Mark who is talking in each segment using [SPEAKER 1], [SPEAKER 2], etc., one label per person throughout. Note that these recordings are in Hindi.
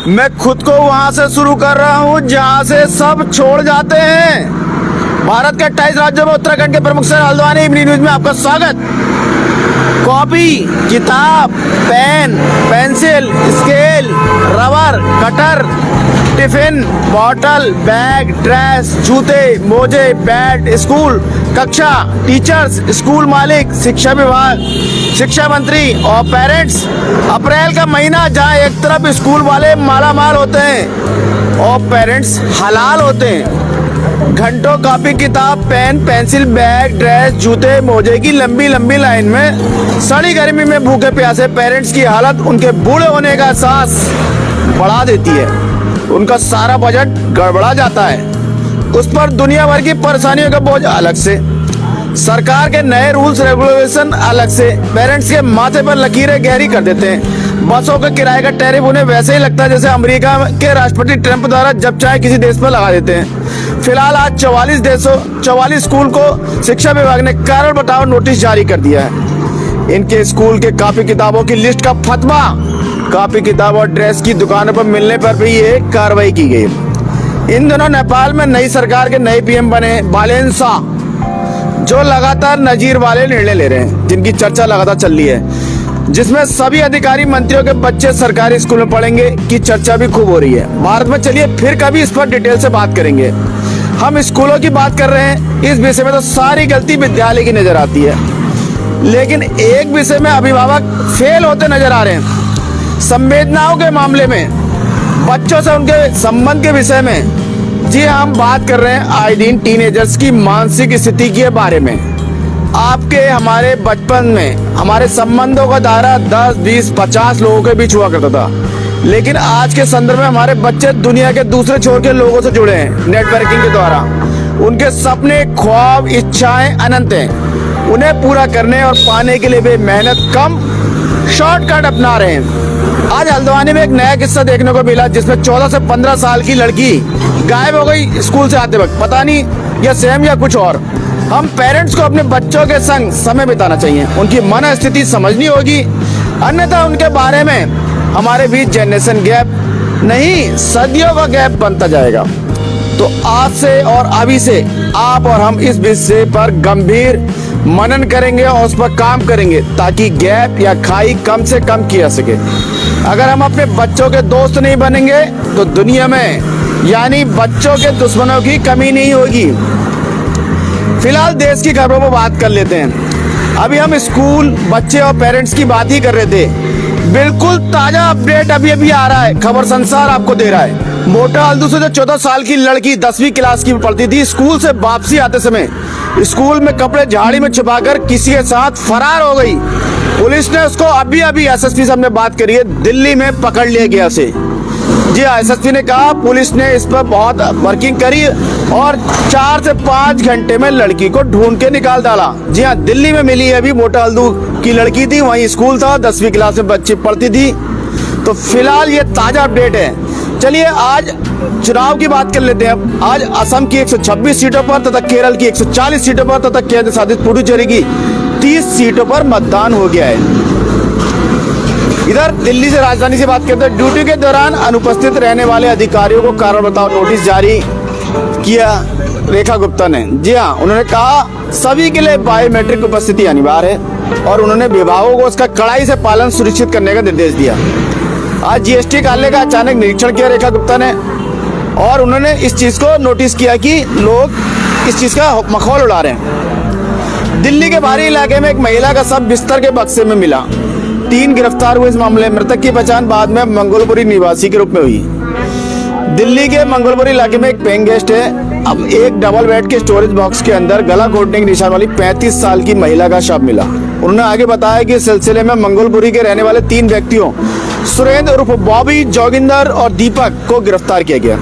[SPEAKER 1] मैं खुद को वहां से शुरू कर रहा हूं जहां से सब छोड़ जाते हैं। भारत के 28 राज्यों में उत्तराखंड के प्रमुख शहर हल्द्वानी इवनिंग न्यूज में आपका स्वागत। कॉपी, किताब, pen, pencil, scale, rubber, cutter, tiffin, bottle, bag, dress, जूते, मोजे, बैट, स्कूल कक्षा, टीचर्स, स्कूल मालिक, शिक्षा विभाग, शिक्षा मंत्री और पेरेंट्स। अप्रैल का महीना जहाँ एक तरफ स्कूल वाले मालामाल होते हैं और पेरेंट्स हलाल होते हैं। घंटों कॉपी, किताब, पेन, पेंसिल, बैग, ड्रेस, जूते, मोजे की लंबी लंबी लाइन में सड़ी गर्मी में भूखे प्यासे पेरेंट्स की हालत उनके बूढ़े होने का एहसास बढ़ा देती है। उनका सारा बजट गड़बड़ा जाता है, उस पर दुनिया भर की परेशानियों का बोझ अलग से, सरकार के नए रूल्स रेगुलेशन अलग से पेरेंट्स के माथे पर लकीरें गहरी कर देते हैं। बसों के किराए का टैरिफ उन्हें वैसे ही लगता है जैसे अमेरिका के राष्ट्रपति ट्रंप द्वारा जब चाहे किसी देश पर लगा देते हैं। फिलहाल आज 44 स्कूल को शिक्षा विभाग ने कारण बताओ नोटिस जारी कर दिया है। इनके स्कूल के कॉपी किताबों की लिस्ट का फतवा कॉपी किताब और ड्रेस की दुकानों पर मिलने पर भी ये कार्रवाई की गई। इन दिनों नेपाल में नई सरकार के नए पीएम बने बालेन शाह, जो लगातार नजीर वाले निर्णय ले रहे हैं, जिनकी चर्चा लगातार चल रही है, जिसमें सभी अधिकारी मंत्रियों के बच्चे सरकारी स्कूल में पढ़ेंगे की चर्चा भी खूब हो रही है भारत में। चलिए फिर कभी इस पर डिटेल से बात करेंगे। हम स्कूलों की बात कर रहे हैं, इस विषय में तो सारी गलती विद्यालय की नजर आती है, लेकिन एक विषय में अभिभावक फेल होते नजर आ रहे हैं। संवेदनाओं के मामले में, बच्चों से उनके संबंध के विषय में। जी हम बात कर रहे हैं आए दिन टीनेजर्स की मानसिक स्थिति के बारे में। आपके हमारे बचपन में हमारे संबंधों का दायरा 10, 20, 50 लोगों के बीच हुआ करता था, लेकिन आज के संदर्भ में हमारे बच्चे दुनिया के दूसरे छोर के लोगों से जुड़े हैं नेटवर्किंग के द्वारा। उनके सपने, ख्वाब, इच्छाएं अनंत हैं। उन्हें पूरा करने और पाने के लिए वे मेहनत कम, शॉर्टकट अपना रहे हैं। आज हल्द्वानी में एक नया किस्सा देखने को मिला जिसमें 14 से 15 साल की लड़की गायब हो गई स्कूल से आते वक्त। पता नहीं या सेम या कुछ और। हम पेरेंट्स को अपने बच्चों के संग समय बिताना चाहिए, उनकी मन स्थिति समझनी होगी, अन्यथा उनके बारे में हमारे बीच जनरेशन गैप नहीं सदियों का गैप बनता जाएगा। तो आज से और अभी से आप और हम इस विषय पर गंभीर मनन करेंगे और उस पर काम करेंगे ताकि गैप या खाई कम से कम किया सके। अगर हम अपने बच्चों के दोस्त नहीं बनेंगे तो दुनिया में यानी बच्चों के दुश्मनों की कमी नहीं होगी। फिलहाल देश की खबरों पर बात कर लेते हैं। अभी हम स्कूल, बच्चे और पेरेंट्स की बात ही कर रहे थे। बिल्कुल ताजा अपडेट अभी अभी आ रहा है, खबर संसार आपको दे रहा है। मोटा हल्दू से जो 14 साल की लड़की 10वीं क्लास की पढ़ती थी, स्कूल से वापसी आते समय स्कूल में कपड़े झाड़ी में छुपाकर किसी के साथ फरार हो गई। पुलिस ने उसको अभी एसएसपी से हमने बात करी है, दिल्ली में पकड़ लिया गया उसे। जी हाँ, एसएसपी ने कहा पुलिस ने इस पर बहुत वर्किंग करी और 4 से 5 घंटे में लड़की को ढूंढ के निकाल डाला। जी हाँ, दिल्ली में मिली है। अभी मोटा हल्दू की लड़की थी, वहीं स्कूल था, 10वीं क्लास में बच्ची पढ़ती थी। तो फिलहाल ये ताजा अपडेट है। चलिए आज चुनाव की बात कर लेते हैं। आज असम की 126 सीटों पर तथा केरल की 140 सीटों पर तथा केंद्र शासित पुडुचेरी की 30 सीटों पर मतदान हो गया है। इधर दिल्ली से राजधानी से बात करते हैं। ड्यूटी के दौरान अनुपस्थित रहने वाले अधिकारियों को कारण बताओ नोटिस जारी किया रेखा गुप्ता ने। जी हाँ, उन्होंने कहा सभी के लिए बायोमेट्रिक उपस्थिति अनिवार्य है और उन्होंने विभागों को उसका कड़ाई से पालन सुनिश्चित करने का निर्देश दिया। आज जीएसटी कार्यालय का अचानक निरीक्षण किया रेखा गुप्ता ने और उन्होंने इस चीज को नोटिस किया कि लोग इस चीज का मखौल उड़ा रहे हैं। दिल्ली के बाहरी इलाके में एक महिला का शव बिस्तर के बक्से में मिला। 3 गिरफ्तार हुए इस मामले में। मृतक की पहचान बाद में मंगोलपुरी निवासी के रूप में हुई। दिल्ली के मंगोलपुरी इलाके में एक पेइंग गेस्ट है। अब एक डबल बेड के स्टोरेज बॉक्स के अंदर गला घोटने के निशान वाली 35 साल की महिला का शव मिला। उन्होंने आगे बताया कि इस सिलसिले में मंगोलपुरी के रहने वाले 3 व्यक्तियों सुरेंद्र उर्फ बॉबी, जोगिंदर और दीपक को गिरफ्तार किया गया।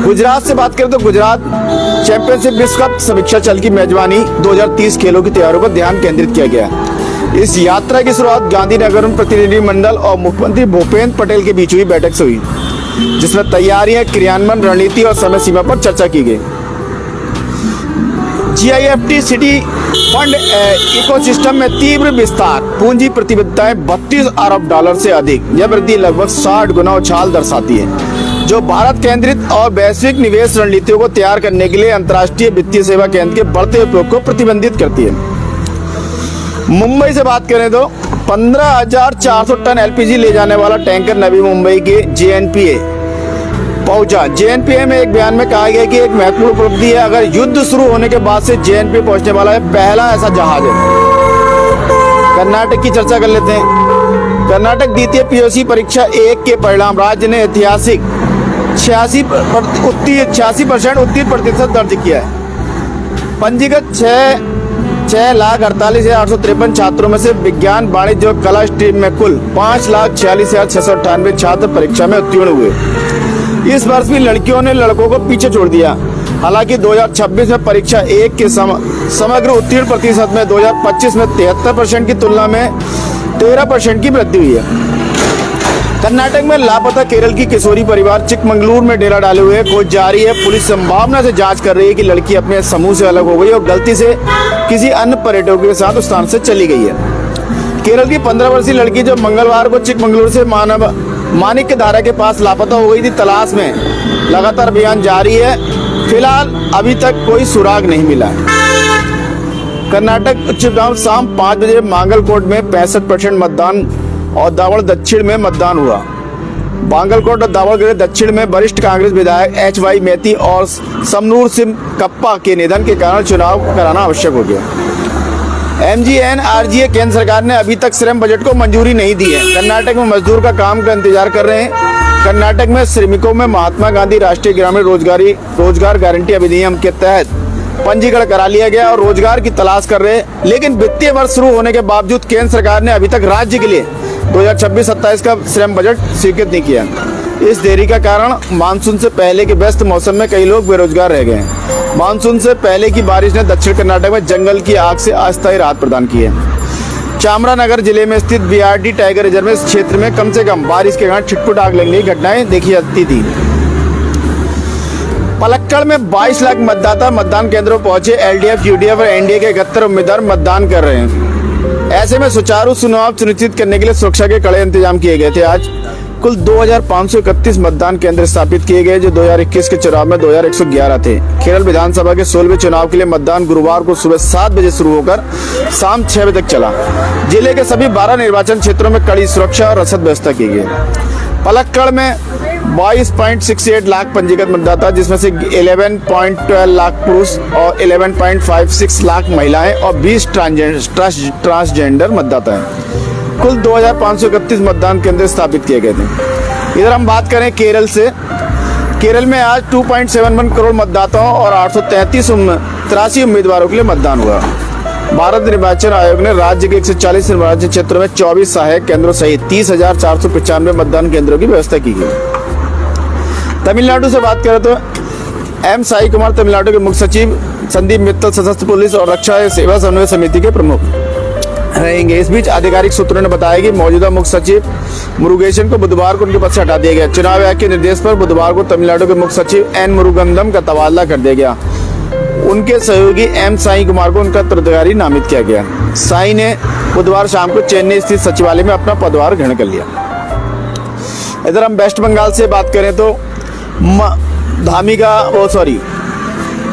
[SPEAKER 1] गुजरात से बात करें तो गुजरात चैंपियनशिप विश्व कप समीक्षा चल की मेजबानी 2030 खेलों की तैयारियों पर ध्यान केंद्रित किया गया। इस यात्रा की शुरुआत गांधीनगर में प्रतिनिधिमंडल और मुख्यमंत्री भूपेंद्र पटेल के बीच हुई बैठक से हुई, जिसमें तैयारियां, क्रियान्वयन रणनीति और समय सीमा पर चर्चा की गई। GIFT सिटी फंड इकोसिस्टम में तीव्र विस्तार, पूंजी प्रतिबद्धताएं $32 अरब से अधिक। यह वृद्धि लगभग 60 गुना उछाल दर्शाती है, जो भारत केंद्रित और वैश्विक निवेश रणनीतियों को तैयार करने के लिए अंतर्राष्ट्रीय वित्तीय सेवा केंद्र के बढ़ते उपयोग को प्रतिबंधित करती है। मुंबई से बात करें तो 15,400 टन LPG ले जाने वाला टैंकर नवी मुंबई के JNPA पहुंचा। JNPA में एक बयान में कहा गया कि एक महत्वपूर्ण उपलब्धि है, अगर युद्ध शुरू होने के बाद से JNPA पहुंचने वाला है पहला ऐसा जहाज है। कर्नाटक की चर्चा कर लेते हैं। कर्नाटक द्वितीय POC परीक्षा 1 के परिणाम, राज्य ने ऐतिहासिक 86% उत्तीर्ण प्रतिशत दर्ज किया है। पंजीकृत 6,48,853 छात्रों में से विज्ञान, वाणिज्य और कला स्ट्रीम में कुल 5,46,698 छात्र परीक्षा में उत्तीर्ण हुए। इस वर्ष भी लड़कियों ने लड़कों को पीछे छोड़ दिया। हालांकि 2026 में परीक्षा 1 के समग्र उत्तीर्ण प्रतिशत में 2025 में 73% की तुलना में 13% की वृद्धि हुई है। कर्नाटक में लापता केरल की किशोरी परिवार चिकमंगलुरु में डेरा डाले हुए खोज जारी है। पुलिस संभावना से जांच कर रही है कि लड़की अपने समूह से अलग हो गई और गलती से किसी अन्य पर्यटकों के साथ उस स्थान से चली गई है। केरल की 15 वर्षीय लड़की जो मंगलवार को चिकमंगलुरु से माणिक्य धारा के पास लापता हो गई थी, तलाश में लगातार अभियान जारी है। फिलहाल अभी तक कोई सुराग नहीं मिला है। कर्नाटक उच्च चुनाव शाम 5 बजे बांगलकोट में 65% मतदान और दावड़ दक्षिण में मतदान हुआ। बांगलकोट और दावड़गढ़ दक्षिण में वरिष्ठ कांग्रेस विधायक HY मेती और समनूर सिंह कप्पा के निधन के कारण चुनाव कराना आवश्यक हो गया। MGNRGA केंद्र सरकार ने अभी तक श्रम बजट को मंजूरी नहीं दी है। कर्नाटक में मजदूर का काम का इंतजार कर रहे हैं। कर्नाटक में श्रमिकों में महात्मा गांधी राष्ट्रीय ग्रामीण रोजगार गारंटी अधिनियम के तहत पंजीकरण करा लिया गया और रोजगार की तलाश कर रहे हैं, लेकिन वित्तीय वर्ष शुरू होने के बावजूद केंद्र सरकार ने अभी तक राज्य के लिए 2026-27 का श्रम बजट स्वीकृत नहीं किया। इस देरी का कारण मानसून से पहले के व्यस्त मौसम में कई लोग बेरोजगार रह गए हैं। मानसून से पहले की बारिश ने दक्षिण कर्नाटक में जंगल की आग से अस्थायी राहत प्रदान की है। चामरानगर जिले में स्थित BRT टाइगर रिजर्व में क्षेत्र में कम से कम बारिश के कारण छिटपुट आग लगने की घटनाएं देखी जाती थी। पलक्कड़ में 22 लाख मतदाता मतदान केंद्रों पर पहुंचे। LDF, UDF और NDA के 71 उम्मीदवार मतदान कर रहे हैं। ऐसे में सुचारू चुनाव सुनिश्चित करने के लिए सुरक्षा के कड़े इंतजाम किए गए थे। आज कुल 2,531 मतदान केंद्र स्थापित किए गए, जो 2021 के चुनाव में 2,111 थे। केरल विधानसभा के 16वें चुनाव के लिए मतदान गुरुवार को सुबह 7 बजे शुरू होकर शाम 6 बजे तक चला। जिले के सभी 12 निर्वाचन क्षेत्रों में कड़ी सुरक्षा और रसद व्यवस्था की गई। पलक्कड़ में 22.68 लाख पंजीकृत मतदाता, जिसमें से 11.12 लाख पुरुष और 11.56 लाख महिलाएं और 20 ट्रांसजेंडर मतदाता हैं। कुल 2,531 मतदान केंद्र स्थापित किए गए थे। इधर हम बात करें केरल से। केरल में आज 2.71 करोड़ मतदाताओं और 833 उम्मीदवारों के लिए मतदान हुआ। भारत निर्वाचन आयोग ने राज्य के 140 निर्वाचन क्षेत्रों में 24 सहायक केंद्रों सहित 30,495 मतदान केंद्रों की व्यवस्था की गई। तमिलनाडु से बात करें तो M साई कुमार तमिलनाडु के मुख्य सचिव, संदीप मित्तल सशस्त्र पुलिस और रक्षा सेवा समन्वय समिति के प्रमुख रहेंगे। इस बीच आधिकारिक सूत्रों ने बताया कि मौजूदा मुख्य सचिव मुरुगेशन को बुधवार को उनके पद से हटा दिया गया। चुनाव आयोग के निर्देश पर बुधवार को तमिलनाडु के मुख्य सचिव N मुरुगंदम का तबादला कर दिया गया। उनके सहयोगी M साई कुमार को उनका उत्तराधिकारी नामित किया गया। साई ने बुधवार शाम को चेन्नई स्थित सचिवालय में अपना पदभार ग्रहण कर लिया। इधर हम वेस्ट बंगाल से बात करें तो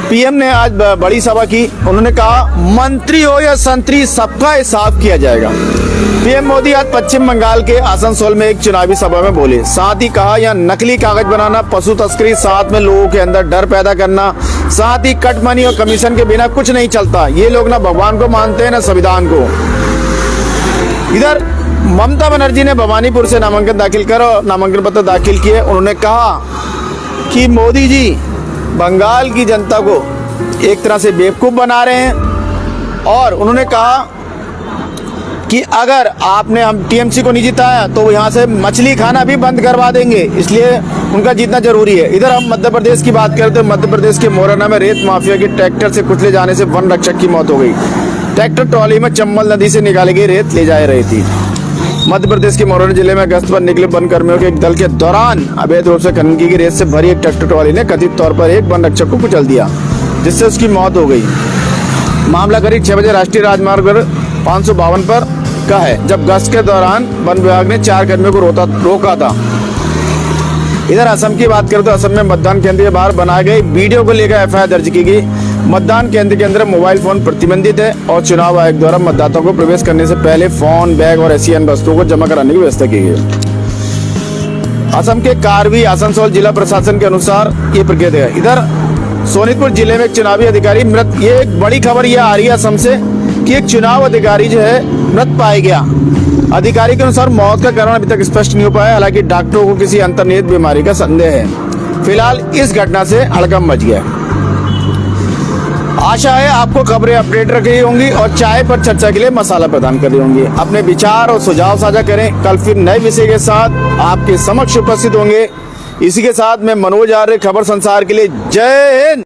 [SPEAKER 1] PM ने आज बड़ी सभा की। उन्होंने कहा, मंत्री हो या संतरी, सबका हिसाब किया जाएगा। PM मोदी आज पश्चिम बंगाल के आसनसोल में एक चुनावी सभा में बोले। साथ ही कहा, यह नकली कागज बनाना, पशु तस्करी, साथ में लोगों के अंदर डर पैदा करना, साथ ही कट मनी और कमीशन के बिना कुछ नहीं चलता। ये लोग ना भगवान को मानते हैं ना संविधान को। इधर ममता बनर्जी ने भवानीपुर से नामांकन पत्र दाखिल किए। उन्होंने कहा कि मोदी जी बंगाल की जनता को एक तरह से बेवकूफ़ बना रहे हैं, और उन्होंने कहा कि अगर आपने हम TMC को नहीं जिताया तो यहाँ से मछली खाना भी बंद करवा देंगे, इसलिए उनका जीतना जरूरी है। इधर हम मध्य प्रदेश की बात करें तो मध्य प्रदेश के मोरना में रेत माफिया के ट्रैक्टर से कुचले जाने से वन रक्षक की मौत हो गई। ट्रैक्टर ट्रॉली में चंबल नदी से निकाली गई रेत ले जा रही थी। मध्य प्रदेश के मोरना जिले में गश्त पर निकले वन कर्मियों के एक दल के दौरान अवैध रूप से खनन की गई रेत से भरी एक ट्रैक्टर ट्रॉली ने कथित तौर पर एक वन रक्षक को कुचल दिया, जिससे उसकी मौत हो गई। मामला करीब 6 बजे राष्ट्रीय राजमार्ग 552 पर का है, जब गश्त के दौरान वन विभाग ने 4 कर्मियों को रोका था। इधर असम की बात करें तो असम में मतदान केंद्र के बाहर बनाए गए वीडियो को लेकर एफआईआर दर्ज की गई। मतदान केंद्र के अंदर मोबाइल फोन प्रतिबंधित है और चुनाव आयोग द्वारा मतदाताओं को प्रवेश करने से पहले फोन, बैग और ऐसी अन्य वस्तुओं को जमा कराने की व्यवस्था की गई। असम के कार्बी आसनसोल जिला प्रशासन के अनुसार ये प्रक्रिया है। इधर सोनीतपुर जिले में एक चुनावी अधिकारी मृत, ये एक बड़ी खबर ये आ रही है असम से कि एक चुनाव अधिकारी जो है मृत पाया गया। अधिकारी के अनुसार मौत का कारण अभी तक स्पष्ट नहीं हो पाया, हालांकि डॉक्टरों को किसी अंतर्निहित बीमारी का संदेह है। फिलहाल इस घटना से हड़कंप मच गया। आशा है आपको खबरें अपडेट रख रही होंगी और चाय पर चर्चा के लिए मसाला प्रदान कर रही होंगी। अपने विचार और सुझाव साझा करें। कल फिर नए विषय के साथ आपके समक्ष उपस्थित होंगे। इसी के साथ मैं मनोज आर्य, खबर संसार के लिए जय हिंद।